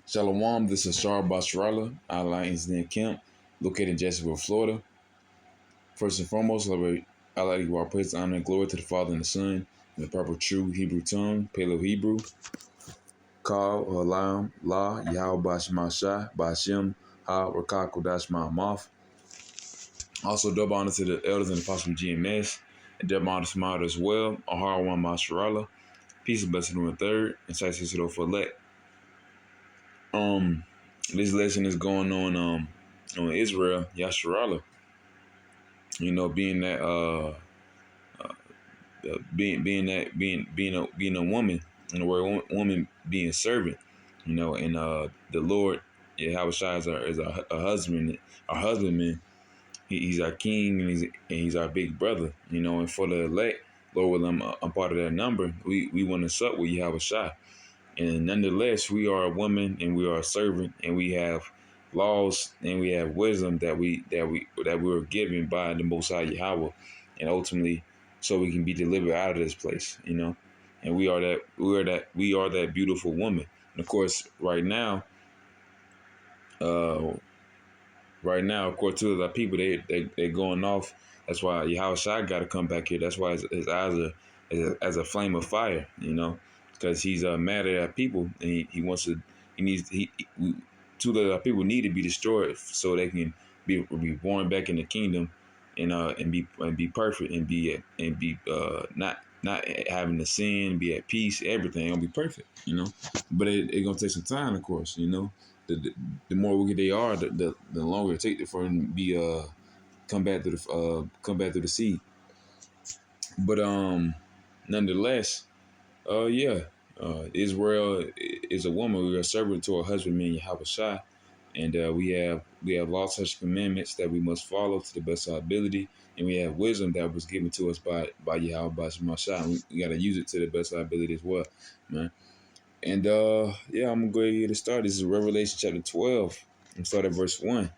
Shalom, this is Shar Basrala, Alliance in Camp, located in Jacksonville, Florida. First and foremost, I'd like to give our praise, honor, and glory to the Father and the Son in the proper true Hebrew tongue, Paleo Hebrew. Kal, Halam, La, Yahweh Bashmasha, Bashem, Ha, Rakak, Kodash Ma'amath. Also, double honor to the elders and apostles from GMS, and double honor to Smile as well, Ahar One Masharala, peace and blessing on the third, and Saisito for elect. This lesson is going on Israel, Yasharala. You know, being that being a woman, and the word woman being servant, you know, and the Lord, Yahweh Shai is our husband, our husbandman. He's our king, and he's our big brother, you know. And for the elect, Lord, I'm part of that number. We want to sup with Yahweh Shai. And nonetheless, we are a woman and we are a servant, and we have laws and we have wisdom that we were given by the Most High Yahweh, and ultimately, so we can be delivered out of this place, you know. And we are that beautiful woman. And of course, right now, of course, two of the people they going off. That's why Yahweh Shai got to come back here. That's why his eyes are as a flame of fire, you know, because he's mad at our people, and he wants to. Two of our people need to be destroyed so they can be born back in the kingdom, and be perfect, and be not having to sin, be at peace, everything gonna be perfect, you know. But it gonna take some time, of course, you know. The more wicked they are, the longer it takes for them to be come back to the seed. But nonetheless, Israel is a woman. We are servant to our husbandman Yahweh Shai, and we have laws, such commandments that we must follow to the best of our ability, and we have wisdom that was given to us by Yahweh Shai. We got to use it to the best of our ability as well, man. And I'm gonna go ahead and get started. This is Revelation chapter 12. I'm start at verse 1.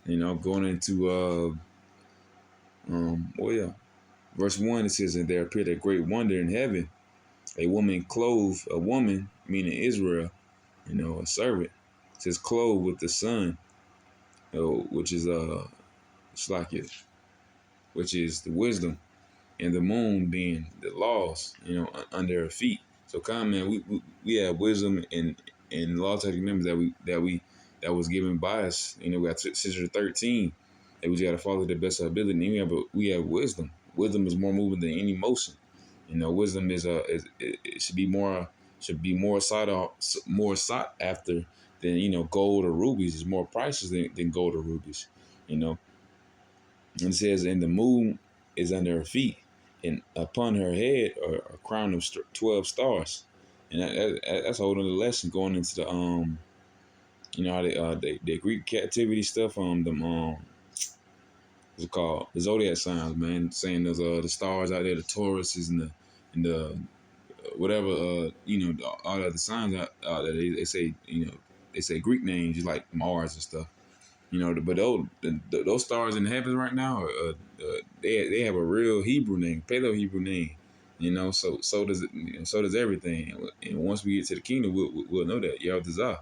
You know, going into verse 1, it says, "And there appeared a great wonder in heaven, a woman clothed, a woman, meaning Israel, you know, a servant, it says clothed with the sun, you know, which is Shlakia, which is the wisdom, and the moon being the laws, you know, under her feet." So, man, we have wisdom and law taking members that was given by us. You know, we got 613 that we got to follow the best of our ability. And we have wisdom. Wisdom is more moving than any motion. You know, wisdom it should be more sought after than, you know, gold or rubies. It's more priceless than gold or rubies. You know, and it says, "And the moon is under her feet, and upon her head are a crown of 12 stars." And that's a whole other lesson going into the you know, how the Greek captivity stuff, what's it called, the zodiac signs, man, saying there's the stars out there, the Tauruses and the whatever, you know, all of the signs out there. They say, you know, they say Greek names just like Mars and stuff. You know, but those stars in the heavens right now, they have a real Hebrew name, Paleo Hebrew name. You know, so does it. You know, so does everything. And once we get to the kingdom, we'll know that Yahweh,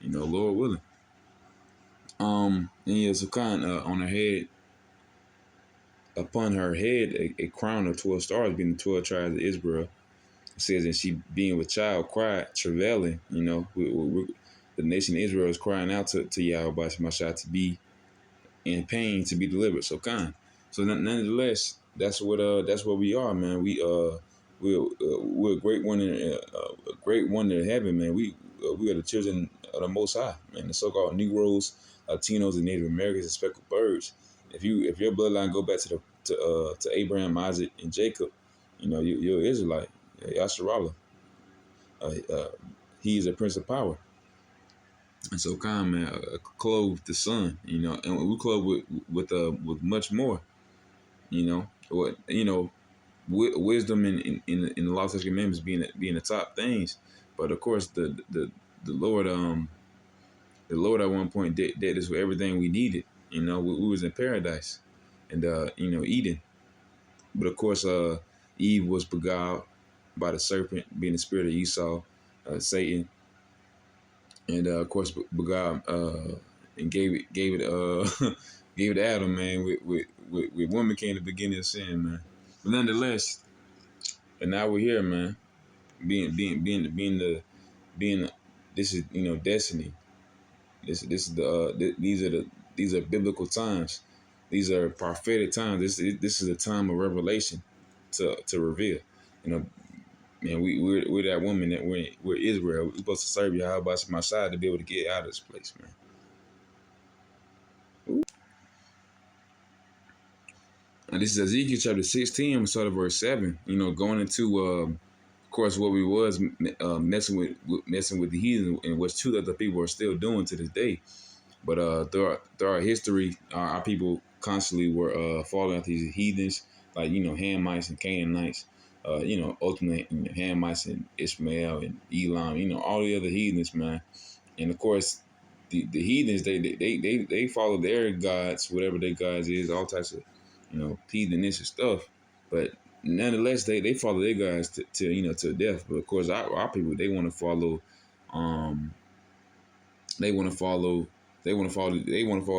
you know, Lord willing. And yeah, so on her head, upon her head, a crown of 12 stars, being the 12 tribes of Israel. It says, "And she, being with child, cried, travailing." You know, the nation of Israel is crying out to Yahweh Shai to be in pain, to be delivered. So nonetheless, that's what we are, man. We're a great wonder in heaven, man. We are the children of the Most High, man. The so-called Negroes, Latinos, and Native Americans, and speckled birds. If your bloodline go back to Abraham, Isaac, and Jacob, you know, you're an Israelite, Yasharallah. He is a prince of power. And so, man, clothe the sun, you know, and we clothe with much more, you know, wisdom in the law, such commandments being the top things. But of course, the Lord at one point did this with everything we needed. You know, we was in paradise, and you know, Eden. But of course, Eve was beguiled by the serpent, being the spirit of Esau, Satan. And of course, but God and gave it gave it to Adam, man. With woman came the beginning of sin, man. But nonetheless, and now we're here, man. Being the, this is destiny. This is the these are biblical times. These are prophetic times. This is a time of revelation to reveal. You know, man, we're that woman that we're Israel. We're supposed to serve you. How about my side to be able to get out of this place, man? And this is Ezekiel chapter 16, we start at verse 7. Going into, of course, what we was messing with the heathen, and what two other people are still doing to this day. But through our history, our people constantly were falling out these heathens, like Hamites and Canaanites. Ultimately Hamites and Ishmael and Elam. All the other heathens, man. And of course, the heathens they follow their gods, whatever their gods is, all types of heathenistic stuff. But nonetheless, they follow their gods to death. But of course, our people they want to follow, they want to follow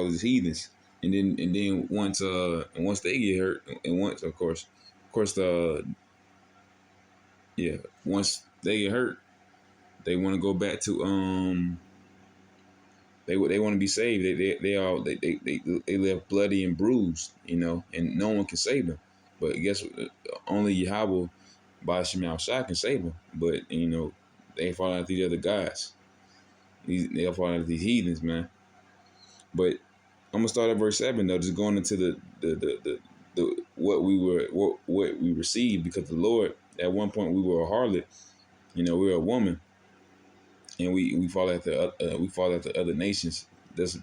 these heathens. And then once they get hurt, and once of course once they get hurt, they want to go back to they want to be saved. They left bloody and bruised, and no one can save them. But guess what? Only Yahweh by Shemal Shah can save them. But they fall out these other guys. They fall out of these heathens, man. But I'm gonna start at verse 7 though, just going into the what we received, because the Lord, at one point we were a harlot, we were a woman, and we fall at the other nations. That's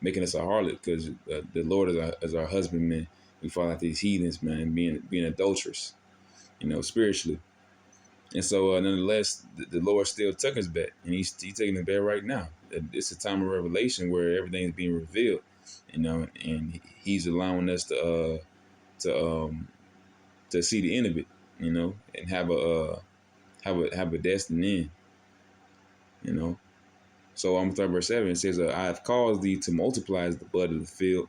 making us a harlot, because the Lord is our husbandman. We fall at these heathens, man, being adulterous, spiritually. And so, nonetheless, the Lord still took us back, and He's taking us back right now. It's a time of revelation where everything's being revealed, and He's allowing us to see the end of it, and have a destined end, So I'm 3 verse 7. It says, "I have caused thee to multiply as the bud of the field,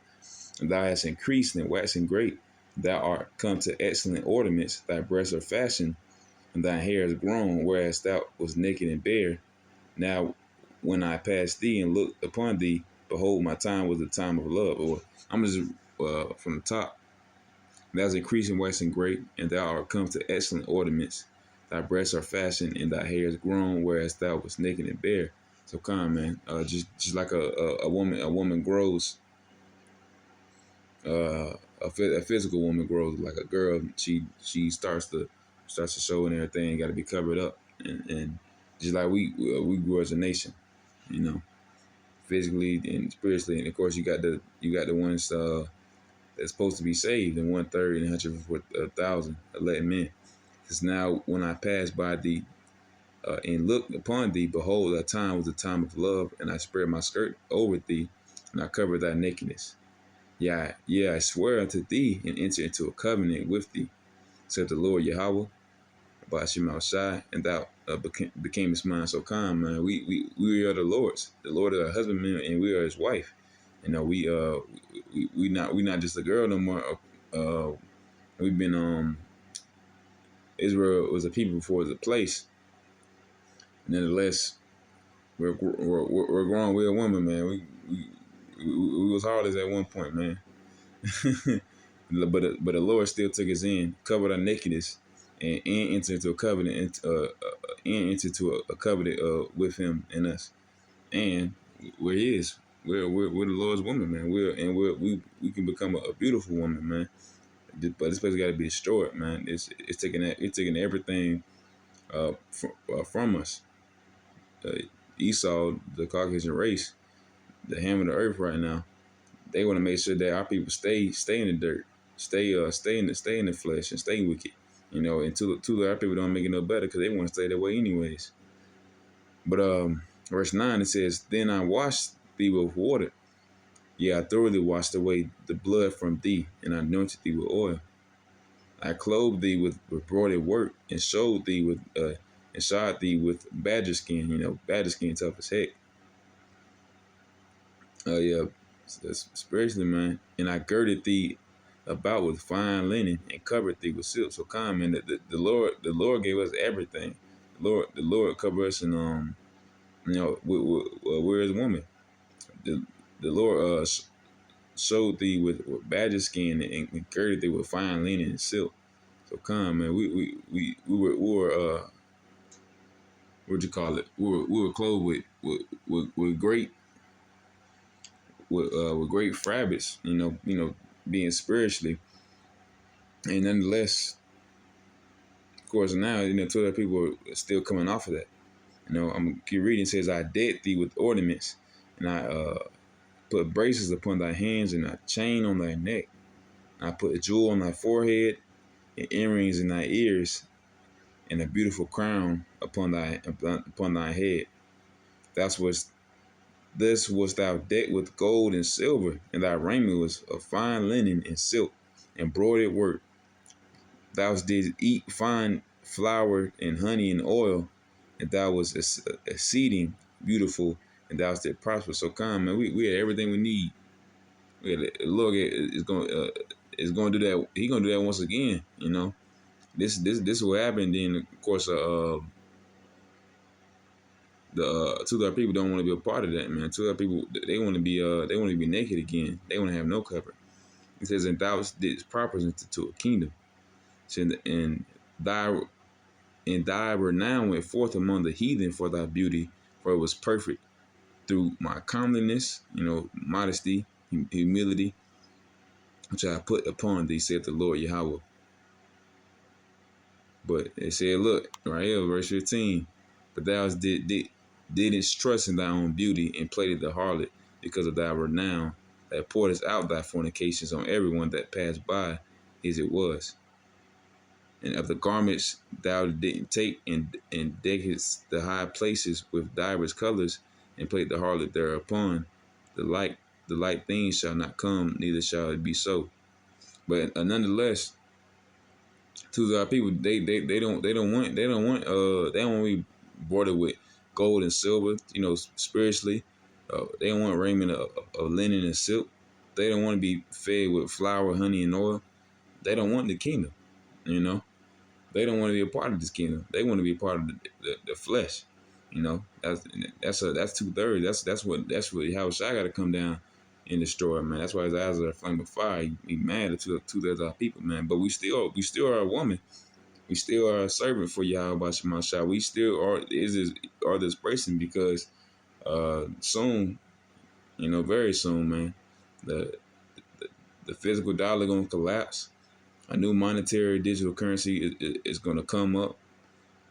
and thou hast increased and waxen great. Thou art come to excellent ornaments. Thy breasts are fashioned, and thy hair is grown, whereas thou was naked and bare. Now, when I passed thee and looked upon thee, behold, my time was the time of love." Or I'm just from the top. Thou hast increased and waxen great, and thou art come to excellent ornaments. Thy breasts are fashioned, and thy hair is grown, whereas thou was naked and bare. So come, man. Just like a woman grows. A physical woman grows, like a girl. She starts to show and everything. Got to be covered up, and just like we grew as a nation, physically and spiritually. And of course, you got the ones that's supposed to be saved, and 1/3 and 100,000 elect men. Because now, when I pass by thee and looked upon thee, behold, thy time was the time of love, and I spread my skirt over thee, and I covered thy nakedness. Yeah, I swear unto thee and enter into a covenant with thee, said the Lord Yahweh, by Shemal Shai, and thou becamest mine. So come, man. We are the Lord's. The Lord is our husbandman, and we are His wife. We not just a girl no more. We've been Israel was a people before it was a place. Nonetheless, we're grown. We're a woman, man. We was hard as at one point, man. but the Lord still took us in, covered our nakedness, and entered into a covenant, and entered into a covenant with Him and us. And we're His. We're the Lord's woman, man. We can become a beautiful woman, man. But this place got to be destroyed, man. It's taking everything from us. Esau, the Caucasian race, the ham of the earth right now. They want to make sure that our people stay in the dirt, stay in the flesh, and stay wicked. Until our people don't make it no better, because they want to stay that way anyways. But verse 9, it says, "Then I washed thee with water. Yeah, I thoroughly washed away the blood from thee, and I anointed thee with oil. I clothed thee with broidered work, and showed thee with and shod thee with badger skin. Badger skin tough as heck. Yeah, that's spiritually, man. And I girded thee about with fine linen and covered thee with silk. So come, man. The Lord gave us everything. The Lord covered us, and we're His woman. The Lord showed thee with badger skin and girded thee with fine linen and silk. So come, man. We were what'd you call it? We were clothed with great with great fabrics. Being spiritually, and nonetheless, of course, now two other people are still coming off of that. I'm gonna keep reading. It says, "I dead thee with ornaments, and I put braces upon thy hands, and a chain on thy neck. And I put a jewel on thy forehead, and earrings in thy ears, and a beautiful crown upon thy head. That's was This was thou decked with gold and silver, and thy raiment was of fine linen and silk, embroidered work. Thou didst eat fine flour and honey and oil, and thou was exceeding beautiful, and thou didst prosper." So come, man, we had everything we need. We had, look, is going to do that. He going to do that once again. This is what happened. Then of course, the two other people don't want to be a part of that, man. Two other people, they want to be naked again. They want to have no cover. It says, "And thou didst prosper into a kingdom." So, and thy renown went forth among the heathen for thy beauty, for it was perfect through my comeliness, modesty, humility, which I put upon thee, said the Lord Yahweh. But it said, look, right here, verse 15, "But thou didn't trust in thy own beauty, and played the harlot because of thy renown, that pouredst out thy fornications on everyone that passed by, as it was. And of the garments thou didn't take, and deckest the high places with divers colors, and played the harlot thereupon. The like things shall not come, neither shall it be so." But nonetheless, to our people, they don't want to be bordered with gold and silver. Spiritually, they don't want raiment of linen and silk. They don't want to be fed with flour, honey, and oil. They don't want the kingdom. They don't want to be a part of this kingdom. They want to be a part of the flesh. That's 2/3. That's what how Shai got to come down and destroy, man. That's why his eyes are a flame of fire. He mad at 2/3 of our people, man. But we still are a woman. We still are a servant for Yahweh by Shema Shai. We still are this person, because soon, very soon, man, the the physical dollar gonna collapse. A new monetary digital currency is gonna come up.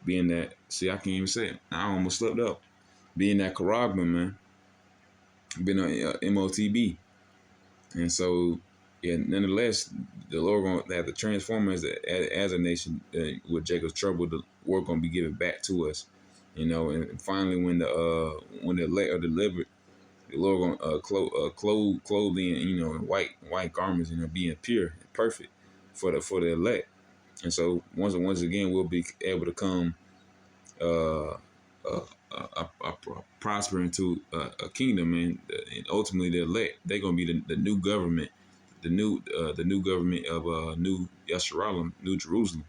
Being that, see, I can't even say it. I almost slipped up. Being that Karagman, man, been on MOTB, and so yeah. Nonetheless, the Lord gonna have to transform us as a nation. With Jacob's trouble, the work gonna be given back to us. And finally, when the elect are delivered, the Lord gonna clothing, in white garments, being pure and perfect for the elect. And so once again, we'll be able to come uh, prosper into a kingdom, and ultimately the elect, they're gonna be the new government, the new government of New Yasharal, New Jerusalem.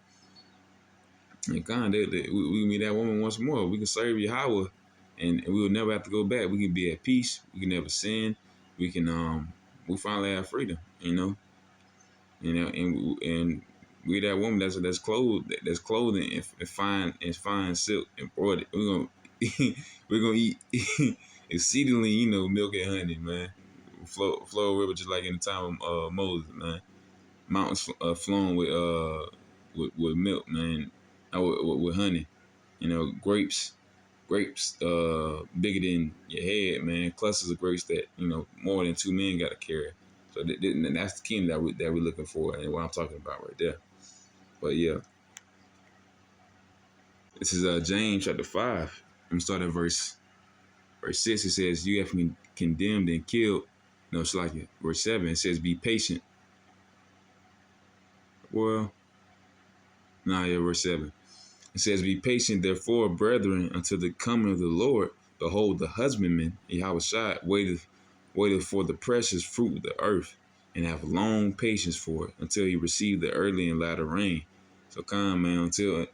And God, we can be that woman once more. We can serve Yahweh, and we will never have to go back. We can be at peace. We can never sin. We finally have freedom. And we that woman that's clothing and fine silk embroidered. We're gonna eat exceedingly, milk and honey, man. Flow a river just like in the time of Moses, man. Mountains flowing with milk, man. With honey. Grapes bigger than your head, man. Clusters of grapes that more than two men got to carry. So that's the kingdom that we're looking for, and what I'm talking about right there. But yeah, this is James chapter 5. I'm gonna start at verse 6. It says, "You have been condemned and killed." No, it's like it. Verse 7. It says, "Be patient." Well, nah, yeah, verse 7. It says, "Be patient, therefore, brethren, until the coming of the Lord. Behold, the husbandman, Yahweh Shai, waited for the precious fruit of the earth, and have long patience for it, until he receive the early and latter rain." So come, man, until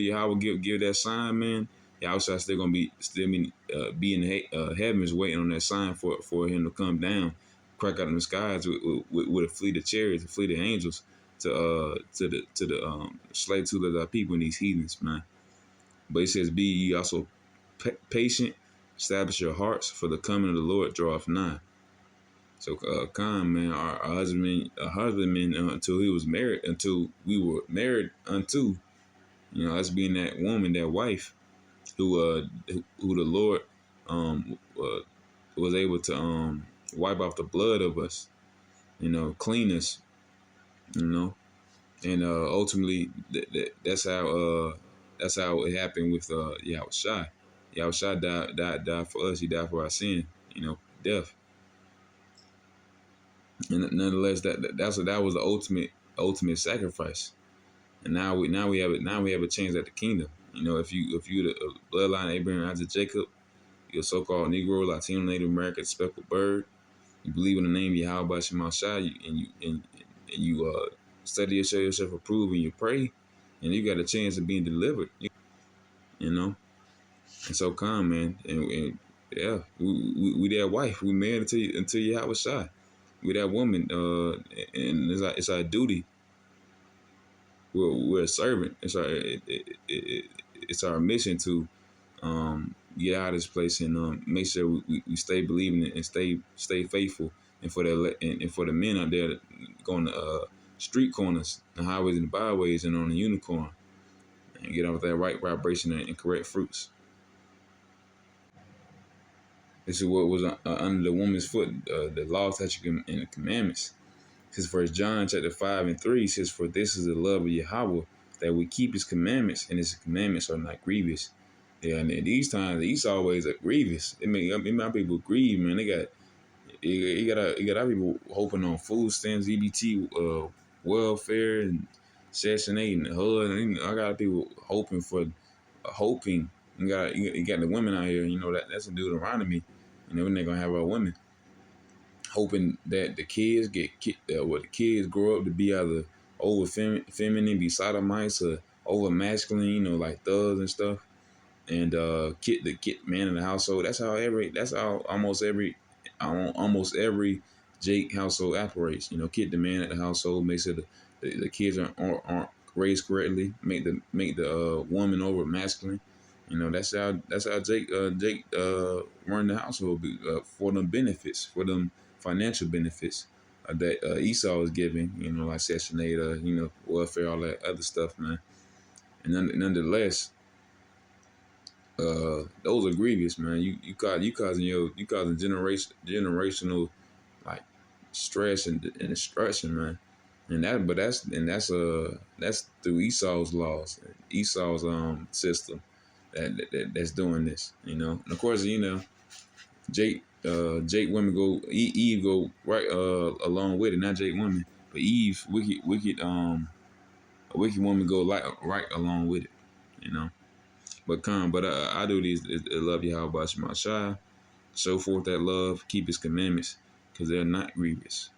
Yahweh give that sign, man, Yahweh Shai still be in the heavens waiting on that sign for him to come down, crack out in the skies with a fleet of chariots, a fleet of angels to the slay two of thy people and these heathens, man. But it says, "Be ye also patient, establish your hearts, for the coming of the Lord draweth nigh." So, Khan, man, our husbandman until he was married, until we were married unto, us being that woman, that wife, who the Lord was able to wipe off the blood of us, clean us, you know, and ultimately that's how it happened with Yahweh Shai. Yahweh Shai died for us. He died for our sin, death. And nonetheless, that was the ultimate sacrifice. And now we have a chance at the kingdom. If you the bloodline of Abraham, Isaac, Jacob, you're a so-called Negro, Latino, Native American, speckled bird. You believe in the name Yahweh Shema Shai, and you study yourself, approved, and you pray, and you got a chance of being delivered. You know, and so come, man, and yeah, we that wife, we married until Yahweh Shai. We that woman, and it's our duty. We're a servant. It's our mission to get out of this place and make sure we stay believing it and stay faithful. And for the men out there that going to street corners, the highways and the byways, and on the unicorn, and get out with that right vibration and correct fruits. This is what was under the woman's foot, the law, statutes, and the commandments. It says, First John chapter 5:3 says, "For this is the love of Yahweh, that we keep His commandments, and His commandments are not grievous." Yeah, and in these times, Esau ways are grievous. It make my people grieve, man. You got our people hoping on food stamps, EBT, welfare, and Section 8 and the HUD. And I got people hoping. You got the women out here. That's a Deuteronomy. We're not gonna have our women hoping that the kids the kids grow up to be either over feminine, be sodomites, or over masculine, like thugs and stuff. And the man in the household. That's how almost every Jake household operates. Kid the man at the household, makes sure the kids aren't raised correctly. Make the woman over masculine. That's how Jake run the household for them benefits, for them financial benefits that Esau is giving. Like Section 8, welfare, all that other stuff, man. And nonetheless, those are grievous, man. You causing generational like stress and destruction, man. That's through Esau's laws, Esau's system that's doing this, And of course, Jake women go Eve go right along with it, not Jake women, but Eve a wicked woman go right along with it. But I do these is love Yahweh Shema Shai, show forth that love, keep His commandments, because they're not grievous.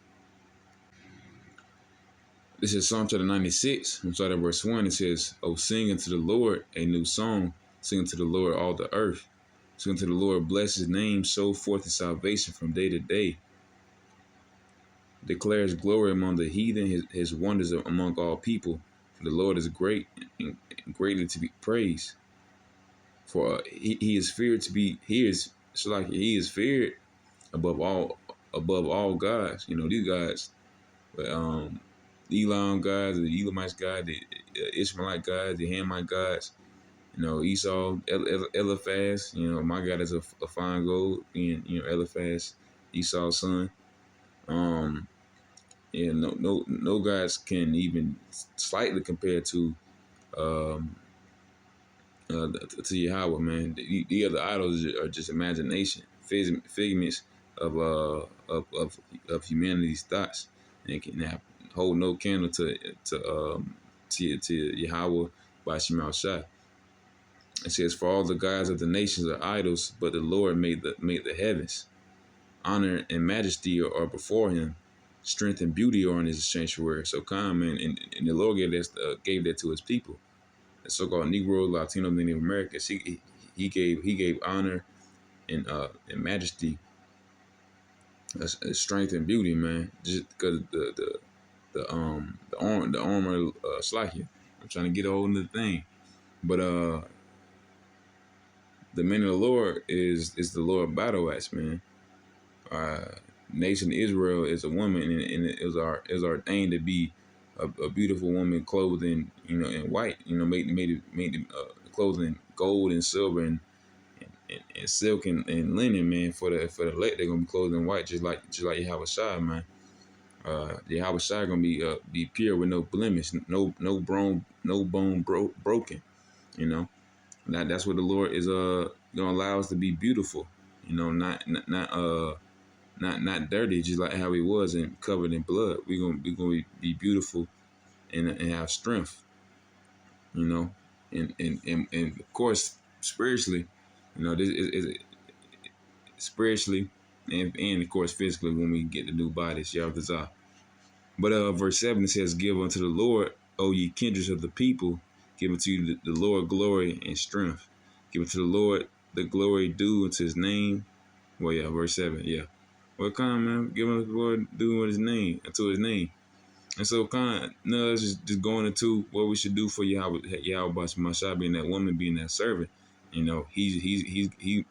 This is Psalm chapter 96. I'm starting at verse 1. It says, "Oh, sing unto the Lord a new song. Sing unto the Lord all the earth. Sing unto the Lord, bless His name. Show forth His salvation from day to day. Declare His glory among the heathen, His wonders among all people. For the Lord is great and greatly to be praised. For he is feared to be He is feared above all gods. These gods, but the Elam gods, the Elamites gods, the Ishmaelite gods, the Hamite gods. Esau, Eliphaz. My God is a fine gold, being Eliphaz, Esau's son. No gods can even slightly compare to to Yahweh, man. The other idols are just imagination, figments of humanity's thoughts, and can hold no candle to Yahweh by Shema Shai. It says, "For all the gods of the nations are idols, but the Lord made the heavens. Honor and majesty are before Him. Strength and beauty are in His sanctuary." So come and the Lord gave that to His people, the so-called Negro, Latino, Native Americans. He gave honor and majesty, strength and beauty, man. Just because the armor Slakia. I'm trying to get a hold of the thing, but the men of the Lord is the Lord battle axe, man. Uh, Nation Israel is a woman, and it is ordained to be a beautiful woman clothed in white. Made clothed in gold and silver and silk and linen, man. For the elect, they're gonna be clothed in white, just like Yahweh Shai, man. Yahweh Shai gonna be pure with no blemish, no bone broken. You know, that's what the Lord is gonna allow us to be beautiful. Not dirty, just like how He was and covered in blood. We gonna be beautiful and have strength. You know, and of course spiritually, this is spiritually and of course physically when we get the new bodies, Yahweh. But verse 7 it says, "Give unto the Lord, O ye kindreds of the people, give unto you the Lord glory and strength. Give unto the Lord the glory due unto His name." Well, yeah, verse 7, yeah. Well, come, man, give unto the Lord due unto His name. And so, it's just going into what we should do for Yahweh Mashah, being that woman, being that servant. He's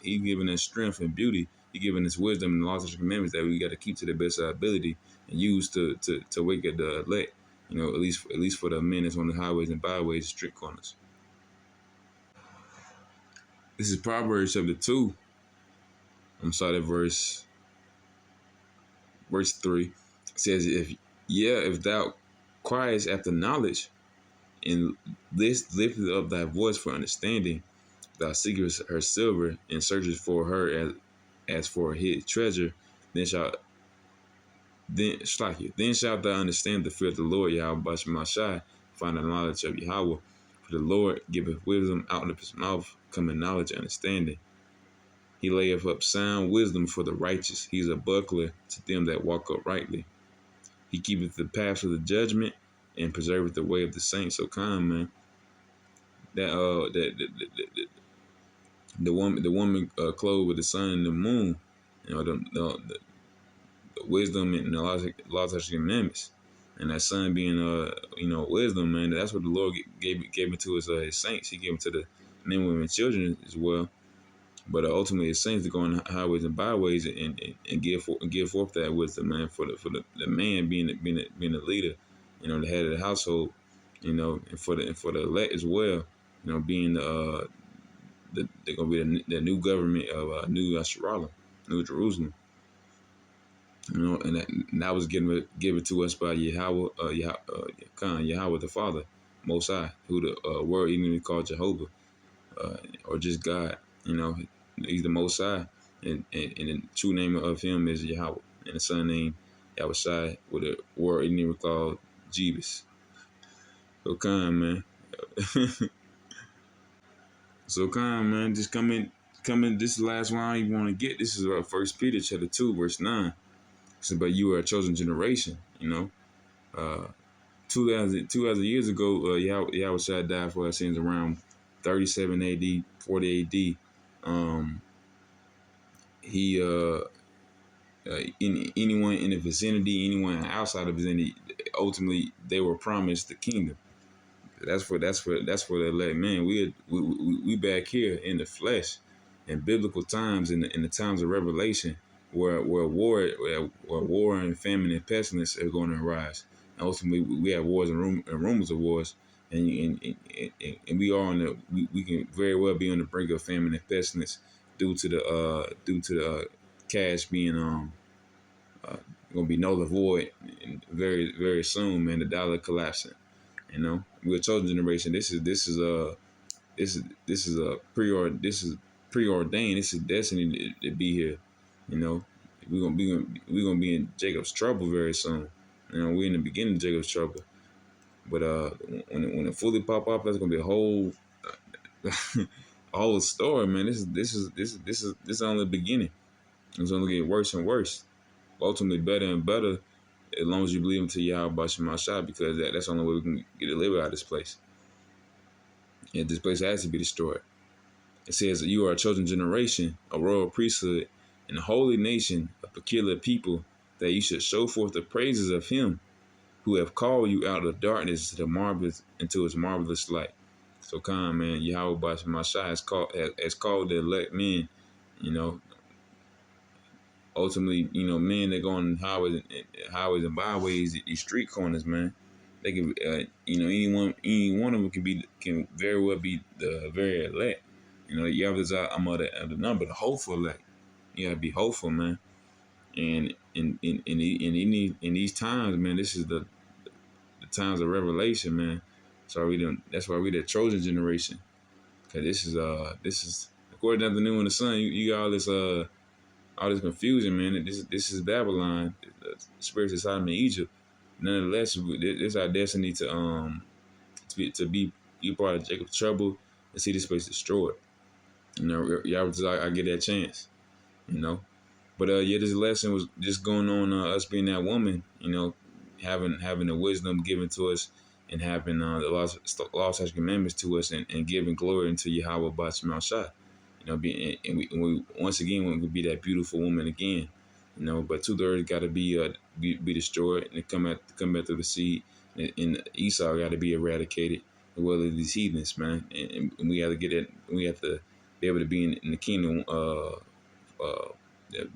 giving us strength and beauty. He giving us wisdom and laws and commandments that we got to keep to the best of our ability and use to wake up the elect. At least for the men that's on the highways and byways, street corners. This is Proverbs chapter 2. I'm sorry, verse 3. It says, if thou criest after knowledge, and lift up thy voice for understanding, thou seekest her silver and searchest for her as for a hid treasure, then shalt thou understand the fear of the Lord, Yahweh Bashmashai, find the knowledge of Yahweh. For the Lord giveth wisdom, out of His mouth cometh knowledge and understanding. He layeth up sound wisdom for the righteous. He is a buckler to them that walk uprightly. He keepeth the paths of the judgment and preserveth the way of the saints. So come, man. The woman clothed with the sun and the moon, the wisdom and the laws of commandments, and that sun being wisdom, man. That's what the Lord gave it to His saints. He gave it to the men, women, and children as well. But ultimately, His saints to go on highways and byways and give forth that wisdom, man. For the man being the leader, the head of the household, and for the elect as well, being they're gonna be the new government of New Yasharallah, New Jerusalem. And that was given to us by Yahweh, Yahweh the Father, Most High, who the word even called Jehovah, or just God. He's the Most High, and the true name of Him is Yahweh, and the Son name Yahweh Shai, with a word even called Jebus. So man. So man, just come in. This is the last one you want to get. This is 1 Peter chapter 2, verse 9. So, but you are a chosen generation, 2,000 years ago, Yahweh Shai died for our sins around 37 AD, 40 AD. Anyone in the vicinity, anyone outside of the vicinity, ultimately they were promised the kingdom. That's for the elect, man. We back here in the flesh, in biblical times, in the times of Revelation, where war and famine and pestilence are going to arise. And ultimately, we have wars and rumors of wars, and we are we can very well be on the brink of famine and pestilence due to the cash being going to be null and void very very soon, man. The dollar collapsing. We're a chosen generation. This is preordained. This is destiny to be here. We're gonna be in Jacob's trouble very soon. We're in the beginning of Jacob's trouble. But when it fully pop up, that's gonna be a whole whole story, man. This is only the beginning. It's only getting worse and worse. Ultimately, better and better as long as you believe into Yahweh Bashim Shah, because that's the only way we can get delivered out of this place. And this place has to be destroyed. It says that you are a chosen generation, a royal priesthood, and a holy nation, a peculiar people, that you should show forth the praises of him who have called you out of darkness to the marvelous into his marvelous light. So come, man, Yahweh Bashim Shah has called the elect men, you know, ultimately, men that go on highways and byways, these street corners, man. They can, any one of them can very well be the very elect. You have this, I'm of the number, the hopeful elect. You gotta be hopeful, man. And in these times, man, this is the times of revelation, man. So that's why we the chosen generation. Cause this is according to the new and the sun. You got all this confusion, man. This is Babylon, the spirits of Sodom and Egypt. Nonetheless, this is our destiny to be part of Jacob's trouble and see this place destroyed. Y'all just I get that chance, you know. But yeah, this lesson was just going on us being that woman, having the wisdom given to us and having the laws, such commandments to us and giving glory into Yahweh Bashim Shah. We once again want to be that beautiful woman again, But 2/3 got to be destroyed and come back through the seed, and Esau got to be eradicated, as well as these heathens, man. And we have to get it. We have to be able to be in the kingdom,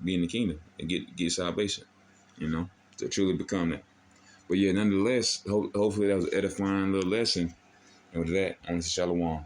be in the kingdom and get salvation, to truly become that. But yeah, nonetheless, hopefully that was an edifying little lesson. And with that, I want to say shalom.